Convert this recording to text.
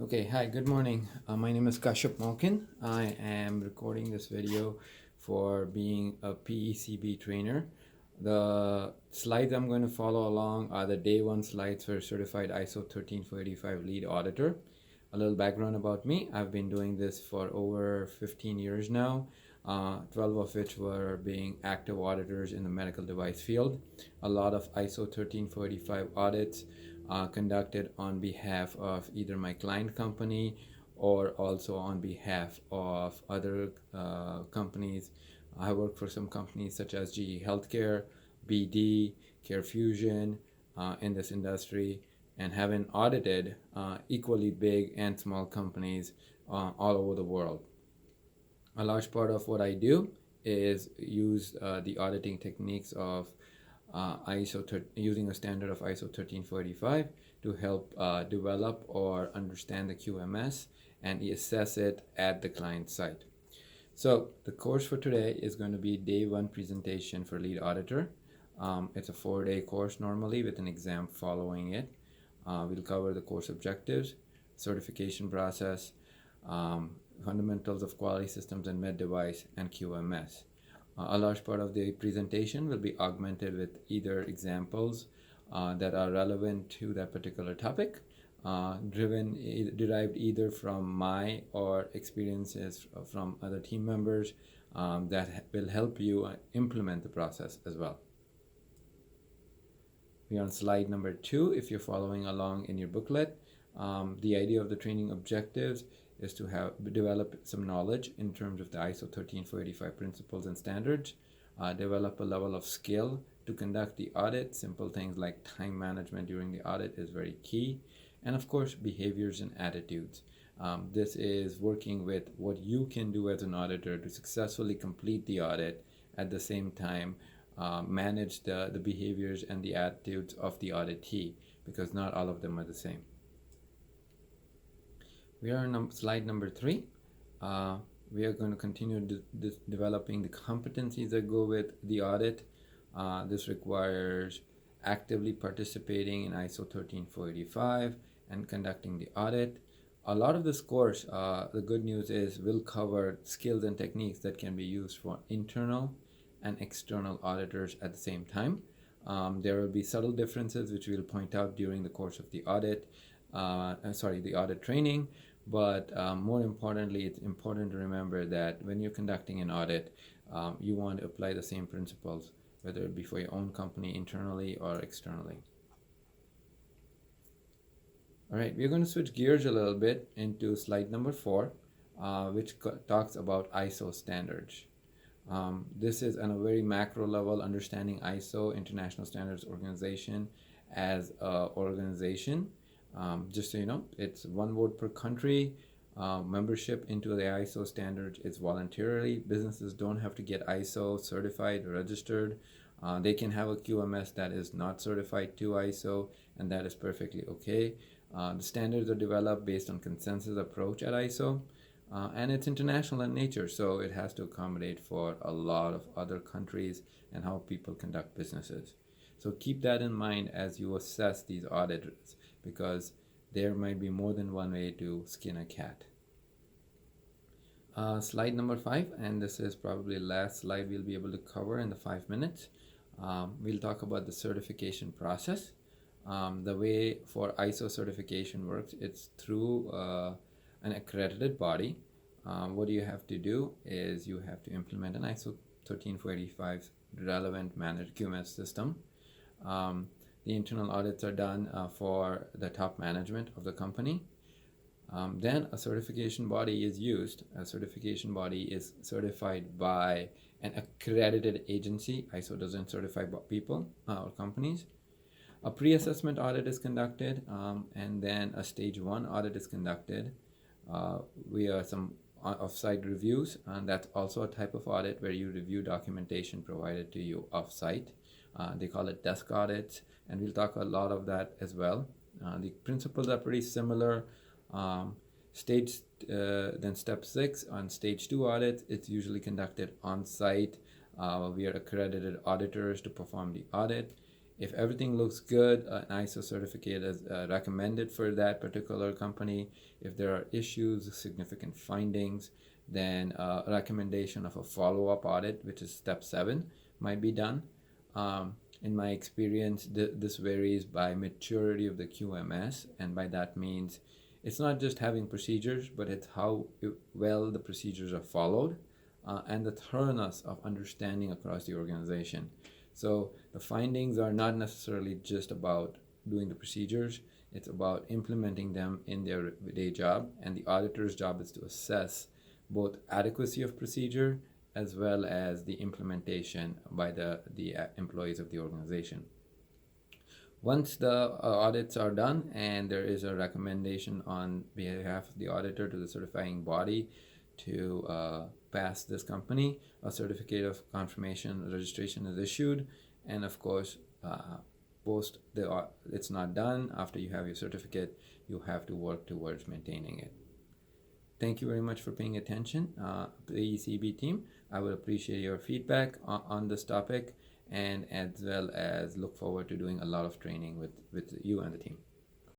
Okay, hi, good morning. My name is Kashyap Malkin. I am recording this video for being a PECB trainer. The slides I'm going to follow along are the day one slides for certified ISO 13485 lead auditor. A little background about me. I've been doing this for over 15 years now, 12 of which were being active auditors in the medical device field. A lot of ISO 13485 audits conducted on behalf of either my client company or also on behalf of other companies. I work for some companies such as GE Healthcare, BD, CareFusion in this industry, and having audited equally big and small companies all over the world. A large part of what I do is use the auditing techniques of using a standard of ISO 13485 to help develop or understand the QMS and assess it at the client site. So the course for today is going to be day one presentation for lead auditor. It's a 4-day course normally with an exam following it. We'll cover the course objectives, certification process, fundamentals of quality systems and med device, and QMS. A large part of the presentation will be augmented with either examples that are relevant to that particular topic, derived either from my or experiences from other team members that will help you implement the process as well. We're on slide number 2 if you're following along in your booklet. The idea of the training objectives is to develop some knowledge in terms of the ISO 13485 principles and standards, develop a level of skill to conduct the audit. Simple things like time management during the audit is very key, and of course behaviors and attitudes. This is working with what you can do as an auditor to successfully complete the audit, at the same time manage the behaviors and the attitudes of the auditee, because not all of them are the same. We are on slide number 3. We are going to continue developing the competencies that go with the audit. This requires actively participating in ISO 13485 and conducting the audit. A lot of this course, the good news is, will cover skills and techniques that can be used for internal and external auditors at the same time. There will be subtle differences which we'll point out during the course of the audit, the audit training. But more importantly, it's important to remember that when you're conducting an audit, you want to apply the same principles, whether it be for your own company internally or externally. All right, we're going to switch gears a little bit into slide number 4, which talks about ISO standards. This is on a very macro level, understanding ISO, International Standards Organization, as an organization. Just so you know, it's one vote per country. Membership into the ISO standards is voluntarily. Businesses don't have to get ISO certified or registered. They can have a QMS that is not certified to ISO, and that is perfectly okay. The standards are developed based on consensus approach at ISO, and it's international in nature, so it has to accommodate for a lot of other countries and how people conduct businesses. So keep that in mind as you assess these auditors, because there might be more than one way to skin a cat. Slide number 5, and this is probably the last slide we'll be able to cover in the 5 minutes. We'll talk about the certification process. The way for ISO certification works, it's through an accredited body. What you have to do is you have to implement an ISO 13485 relevant managed QMS system. The internal audits are done for the top management of the company. Then a certification body is used. A certification body is certified by an accredited agency. ISO doesn't certify people or companies. A pre-assessment audit is conducted, and then a stage 1 audit is conducted. We have some off-site reviews, and that's also a type of audit where you review documentation provided to you off-site. They call it desk audits, and we'll talk a lot of that as well. The principles are pretty similar. Then step 6 on stage 2 audits, it's usually conducted on site. We are accredited auditors to perform the audit. If everything looks good, an ISO certificate is recommended for that particular company. If there are issues, significant findings, then a recommendation of a follow-up audit, which is step 7, might be done. In my experience, this varies by maturity of the QMS, and by that means it's not just having procedures, but it's how well the procedures are followed, and the thoroughness of understanding across the organization. So the findings are not necessarily just about doing the procedures, it's about implementing them in their day job, and the auditor's job is to assess both adequacy of procedure as well as the implementation by the employees of the organization. Once the audits are done and there is a recommendation on behalf of the auditor to the certifying body to pass this company, a certificate of confirmation registration is issued, and of course, post it's not done. After you have your certificate, you have to work towards maintaining it. Thank you very much for paying attention, PECB team. I would appreciate your feedback on this topic, and as well as look forward to doing a lot of training with you and the team.